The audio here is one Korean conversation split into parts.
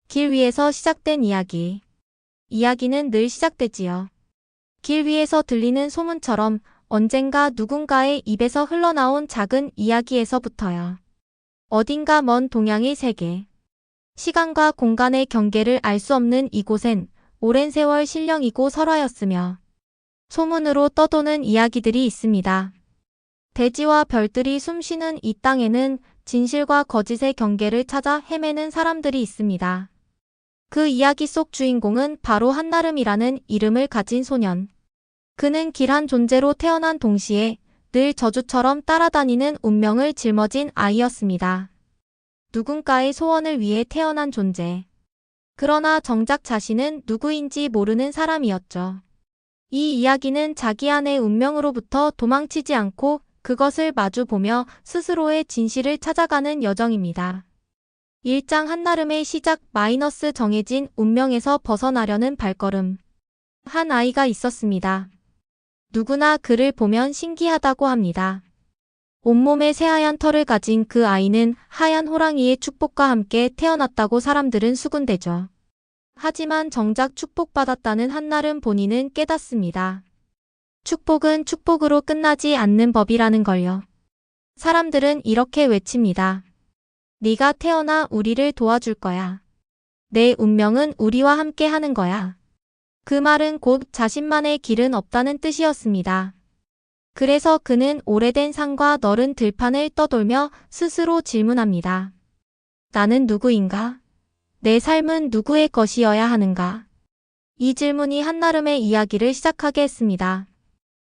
길 위에서 시작된 이야기. 이야기는 늘 시작되지요. 길 위에서 들리는 소문처럼 언젠가 누군가의 입에서 흘러나온 작은 이야기에서부터요. 어딘가 먼 동양의 세계. 시간과 공간의 경계를 알 수 없는 이곳엔 오랜 세월 신령이고 설화였으며 소문으로 떠도는 이야기들이 있습니다. 대지와 별들이 숨쉬는 이 땅에는 진실과 거짓의 경계를 찾아 헤매는 사람들이 있습니다. 그 이야기 속 주인공은 바로 한나름이라는 이름을 가진 소년. 그는 길한 존재로 태어난 동시에 늘 저주처럼 따라다니는 운명을 짊어진 아이였습니다. 누군가의 소원을 위해 태어난 존재. 그러나 정작 자신은 누구인지 모르는 사람이었죠. 이 이야기는 자기 안의 운명으로부터 도망치지 않고 그것을 마주보며 스스로의 진실을 찾아가는 여정입니다. 일장 한나름의 시작 마이너스 정해진 운명에서 벗어나려는 발걸음. 한 아이가 있었습니다. 누구나 그를 보면 신기하다고 합니다. 온몸에 새하얀 털을 가진 그 아이는 하얀 호랑이의 축복과 함께 태어났다고 사람들은 수군대죠. 하지만 정작 축복받았다는 한나름 본인은 깨닫습니다. 축복은 축복으로 끝나지 않는 법이라는 걸요. 사람들은 이렇게 외칩니다. 네가 태어나 우리를 도와줄 거야. 내 운명은 우리와 함께 하는 거야. 그 말은 곧 자신만의 길은 없다는 뜻이었습니다. 그래서 그는 오래된 산과 너른 들판을 떠돌며 스스로 질문합니다. 나는 누구인가? 내 삶은 누구의 것이어야 하는가? 이 질문이 한나름의 이야기를 시작하게 했습니다.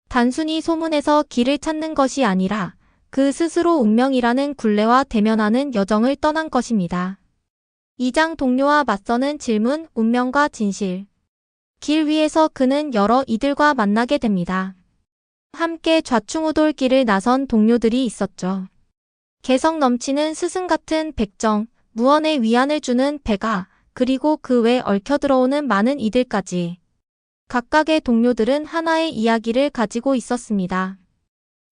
단순히 소문에서 길을 찾는 것이 아니라 그 스스로 운명이라는 굴레와 대면하는 여정을 떠난 것입니다. 2장 동료와 맞서는 질문, 운명과 진실. 길 위에서 그는 여러 이들과 만나게 됩니다. 함께 좌충우돌길을 나선 동료들이 있었죠. 개성 넘치는 스승 같은 백정, 무언의 위안을 주는 배가, 그리고 그 외 얽혀들어오는 많은 이들까지. 각각의 동료들은 하나의 이야기를 가지고 있었습니다.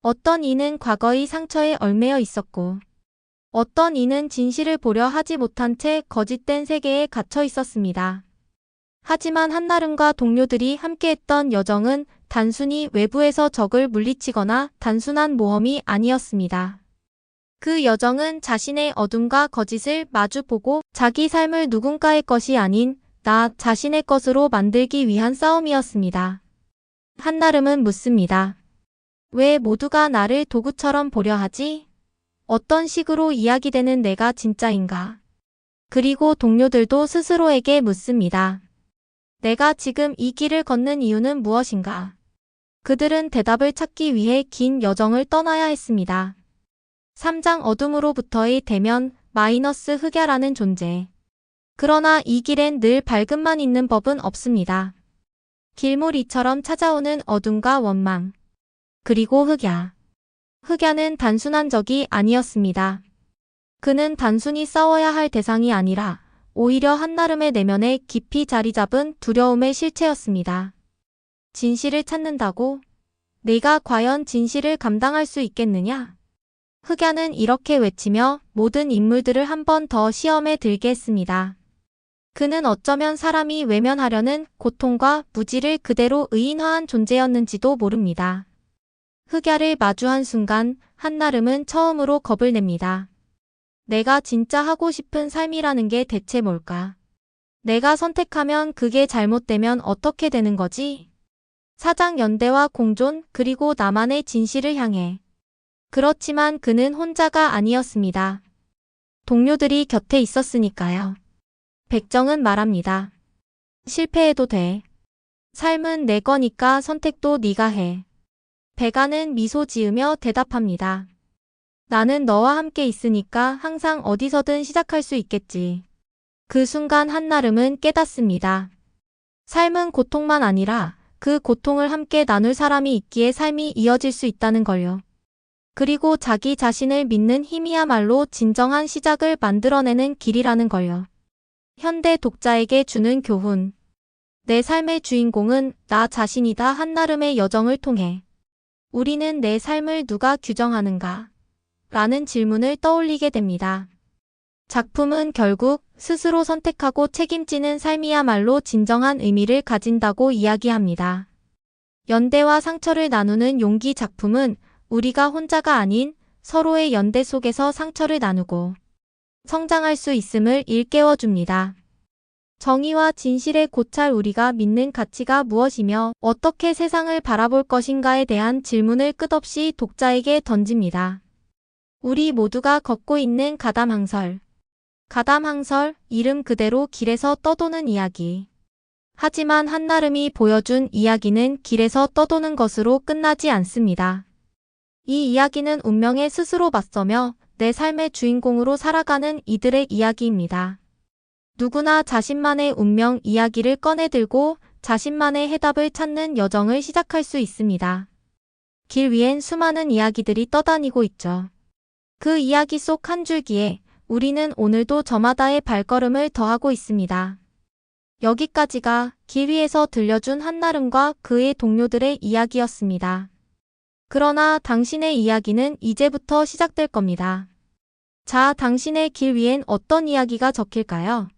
어떤 이는 과거의 상처에 얽매여 있었고, 어떤 이는 진실을 보려 하지 못한 채 거짓된 세계에 갇혀 있었습니다. 하지만 한나름과 동료들이 함께했던 여정은 단순히 외부에서 적을 물리치거나 단순한 모험이 아니었습니다. 그 여정은 자신의 어둠과 거짓을 마주보고 자기 삶을 누군가의 것이 아닌 나 자신의 것으로 만들기 위한 싸움이었습니다. 한나름은 묻습니다. 왜 모두가 나를 도구처럼 보려 하지? 어떤 식으로 이야기되는 내가 진짜인가? 그리고 동료들도 스스로에게 묻습니다. 내가 지금 이 길을 걷는 이유는 무엇인가? 그들은 대답을 찾기 위해 긴 여정을 떠나야 했습니다. 3장 어둠으로부터의 대면, 마이너스 흑야라는 존재. 그러나 이 길엔 늘 밝음만 있는 법은 없습니다. 길무리처럼 찾아오는 어둠과 원망. 그리고 흑야. 흑야는 단순한 적이 아니었습니다. 그는 단순히 싸워야 할 대상이 아니라 오히려 한나름의 내면에 깊이 자리 잡은 두려움의 실체였습니다. 진실을 찾는다고? 네가 과연 진실을 감당할 수 있겠느냐? 흑야는 이렇게 외치며 모든 인물들을 한 번 더 시험에 들게 했습니다. 그는 어쩌면 사람이 외면하려는 고통과 무지를 그대로 의인화한 존재였는지도 모릅니다. 흑야를 마주한 순간 한나름은 처음으로 겁을 냅니다. 내가 진짜 하고 싶은 삶이라는 게 대체 뭘까? 내가 선택하면 그게 잘못되면 어떻게 되는 거지? 사장 연대와 공존 그리고 나만의 진실을 향해. 그렇지만 그는 혼자가 아니었습니다. 동료들이 곁에 있었으니까요. 백정은 말합니다. 실패해도 돼. 삶은 내 거니까 선택도 네가 해. 배가는 미소 지으며 대답합니다. 나는 너와 함께 있으니까 항상 어디서든 시작할 수 있겠지. 그 순간 한나름은 깨닫습니다. 삶은 고통만 아니라 그 고통을 함께 나눌 사람이 있기에 삶이 이어질 수 있다는 걸요. 그리고 자기 자신을 믿는 힘이야말로 진정한 시작을 만들어내는 길이라는 걸요. 현대 독자에게 주는 교훈. 내 삶의 주인공은 나 자신이다. 한나름의 여정을 통해 우리는 내 삶을 누가 규정하는가? 라는 질문을 떠올리게 됩니다. 작품은 결국 스스로 선택하고 책임지는 삶이야말로 진정한 의미를 가진다고 이야기합니다. 연대와 상처를 나누는 용기 작품은 우리가 혼자가 아닌 서로의 연대 속에서 상처를 나누고 성장할 수 있음을 일깨워줍니다. 정의와 진실의 고찰 우리가 믿는 가치가 무엇이며 어떻게 세상을 바라볼 것인가에 대한 질문을 끝없이 독자에게 던집니다. 우리 모두가 걷고 있는 가담항설. 가담항설, 이름 그대로 길에서 떠도는 이야기. 하지만 한나름이 보여준 이야기는 길에서 떠도는 것으로 끝나지 않습니다. 이 이야기는 운명에 스스로 맞서며 내 삶의 주인공으로 살아가는 이들의 이야기입니다. 누구나 자신만의 운명 이야기를 꺼내들고 자신만의 해답을 찾는 여정을 시작할 수 있습니다. 길 위엔 수많은 이야기들이 떠다니고 있죠. 그 이야기 속 한 줄기에 우리는 오늘도 저마다의 발걸음을 더하고 있습니다. 여기까지가 길 위에서 들려준 한나름과 그의 동료들의 이야기였습니다. 그러나 당신의 이야기는 이제부터 시작될 겁니다. 자, 당신의 길 위엔 어떤 이야기가 적힐까요?